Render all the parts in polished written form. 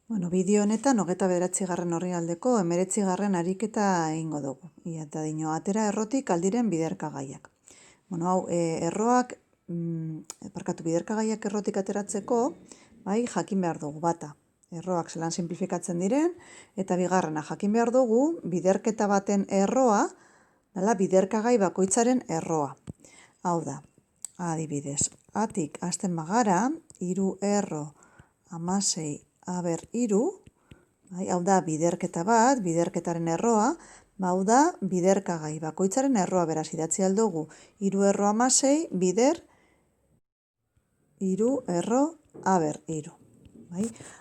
Bideo honetan 29. orrialdeko 19. ariketa egingo dugu. Eta dino, atera errotik aldiren biderkagaiak. Erroak, biderkagaiak errotik ateratzeko, jakin behar dugu bata. Erroak zelan simplifikatzen diren, eta bigarrena jakin behar dugu biderketa baten erroa, dela biderkagai bakoitzaren erroa. Hau da, adibidez, atik hasten bagara, 3 erro 16 aber 3, hau da biderketa bat, biderketaren erroa, hau da biderkagai bakoitzaren erroa, beraz idatzi aldugu 3 erro 16 bider 3 erro aber 3.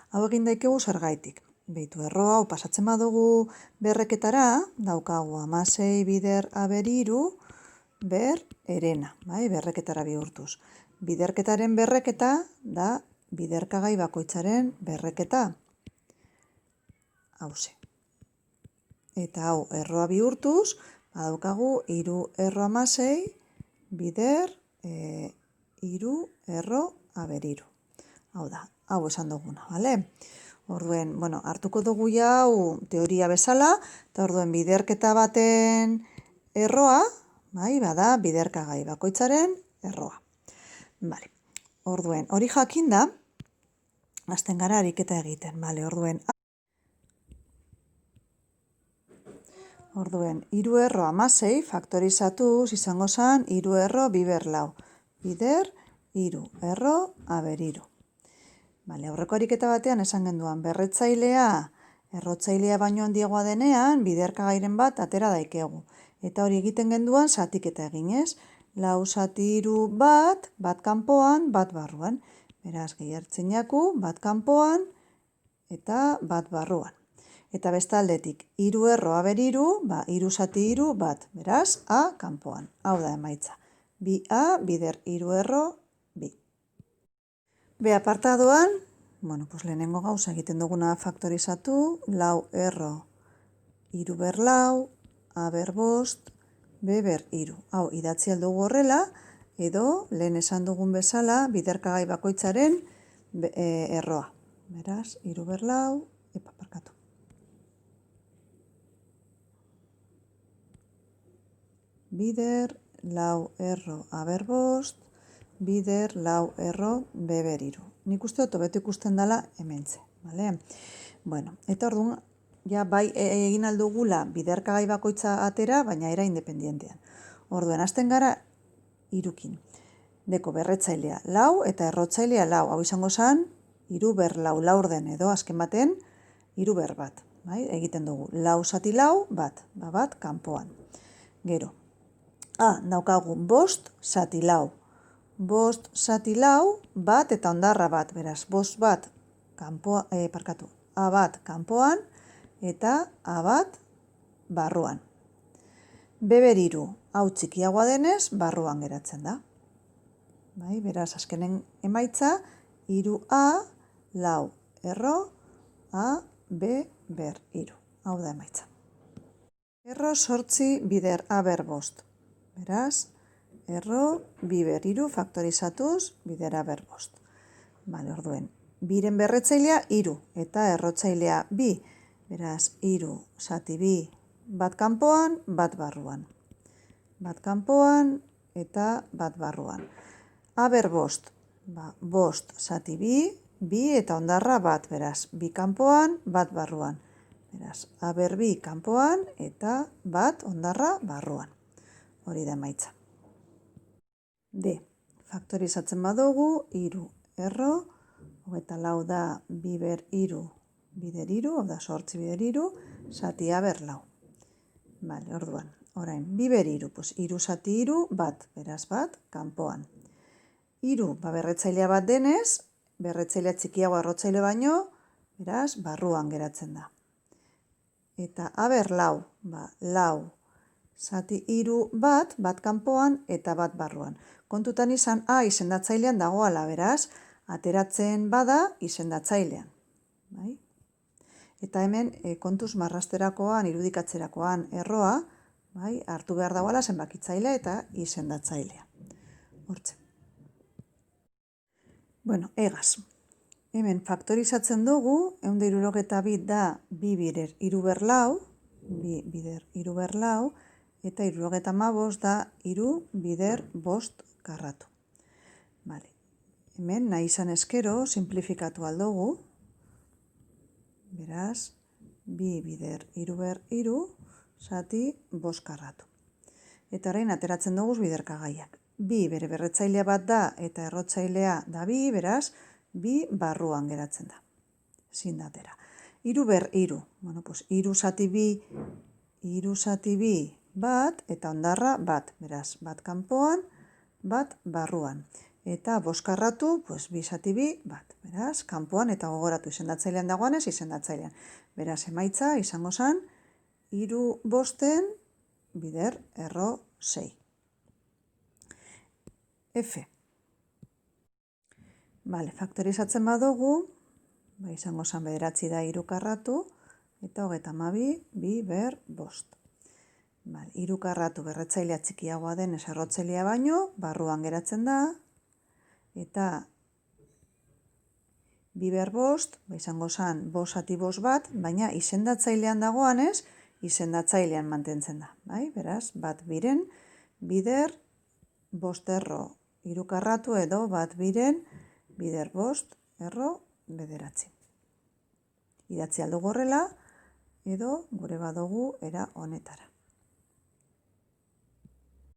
Hau egin daikegu zergaitik. Beitu erroa, hau pasatzen badugu berreketara, daukagu 16 bider aber 3 ber erena, berreketara bihurtuz. Biderketaren berreketa da biderkagai bakoitzaren berreketa. Hauze. Eta hau erroa bihurtuz, badaukagu 3 erro 16 bider 3 erro aber 3. Hau da, hau esan duguna, bale? Orduen, hartuko dugu hau teoria bezala, eta orduen biderketa baten erroa, bada biderkagai bakoitzaren erroa. Bale. Orduen, hori jakinda, hasten gara ariketa egiten, bale? Orduen, 3 erro 16 faktorizatuz izango zen 3 erro biber 4. Bider 3 erro aber 3. Bale, aurreko ariketa batean esan genduan berretzailea, errotzailea baino handiagoa denean, biderkagairen bat atera daikegu. Eta hori egiten genduan zatiketa eginez. 4 zati 3 bat kanpoan, bat barruan. Beraz, gehiartzen jaku, bat kanpoan eta bat barruan. Eta bestaldetik, 3 erro aber 3, 3 zati 3 bat. Beraz, a kanpoan. Hau da emaitza. 2a bider 3 erro 2. B apartadoan, lehenengo gauza egiten duguna faktorizatu, 4 erro 3 ber 4, a ber 5, b ber 3. Hau, idatzi aldugu horrela, edo lehen esan dugun bezala biderkagai bakoitzaren erroa. Beraz, 3 ber 4, bider 4 erro a ber 5, bider 4 erro b ber 3. Nik uste dut hobeto ikusten dela hementxe, bale? Eta orduan, bai egin aldugula biderkagai bakoitza atera, baina era independientean. Orduen, hasten gara irukin. Deko berretzailea 4 eta errotzailea 4. Hau izango zen, 3 ber 4 laurden edo azken baten 3 ber bat. Egiten dugu 4 zati 4 bat, bat kanpoan. Gero, daukagu 5 zati 4. 5 zati 4 bat eta ondarra bat, beraz, 5 bat a bat kanpoan eta a bat barruan. B ber 3, hau txikiagoa denez, barruan geratzen da. Beraz, azkenen emaitza, 3a 4 erro a b ber 3. Hau da emaitza. Erro 8 bider a ber 5. Beraz, erro bi ber 3 faktorizatuz bider a ber 5. Orduen, biren berretzailea 3 eta errotzailea 2. Beraz, 3 zati 2 bat kanpoan, bat barruan. Bat kanpoan eta bat barruan. A ber 5. 5 zati 2, 2 eta ondarra bat, beraz, 2 kanpoan, bat barruan. Beraz, a ber 2 kanpoan eta bat ondarra barruan. Hori da emaitza. D. Faktorizatzen badugu, 3 erro, 24 da 2 ber 3 bider 3, hau da 8 bider 3, zati a ber 4. Orduan, orain, 2 ber 3, 3 zati 3 bat, beraz bat, kanpoan. 3, berretzailea bat denez, berretzailea txikiago errotzaile baino, beraz, barruan geratzen da. Eta a ber 4, 4 zati 3 bat, bat kanpoan eta bat barruan. Kontutan izan a izendatzailean dagoala, beraz, ateratzen bada izendatzailean. Eta hemen kontuz marrasterakoan, irudikatzerakoan erroa, hartu behar dagoala zenbakitzailea eta izendatzailea. Hortxe. Egaz. Hemen faktorizatzen dugu, 162 da 2 bider 3 ber lau, 2 bider 3 ber lau, eta 75 da 3 bider 5 karratu. Vale. Hemen nahi izan eskero, simplifikatu aldugu. Beraz, 2 bider 3 ber 3, zati 5 karratu. Eta orain ateratzen dugu biderkagaiak. 2 bere berretzailea bat da eta errotzailea da 2, beraz, 2 barruan geratzen da. Ezin da atera. 3 ber 3. Bueno, pues 3 zati 2 bat eta hondarra bat. Beraz, bat kanpoan, bat barruan. Eta 5 karratu, pues 2 zati 2 bat. Beraz, kanpoan eta gogoratu izendatzailean dagoanez, izendatzailean. Beraz, emaitza izango zen 3 bosten bider erro 6. F. Vale, faktorizatzen badugu, izango zen 9 da 3 karratu, eta 32, 2 ber 5. Vale, 3 karratu berretzailea txikiagoa denez errotzailea baino, barruan geratzen da, eta 2 ber 5, izango zen 5 zati 5 bat, baina izendatzailean dagoanez, izendatzailean mantentzen da. Beraz, bat biren, bider 5 erro 3 karratu edo bat biren, bider 5 erro 9. Idatzi aldugu horrela, edo gure badugu era honetara.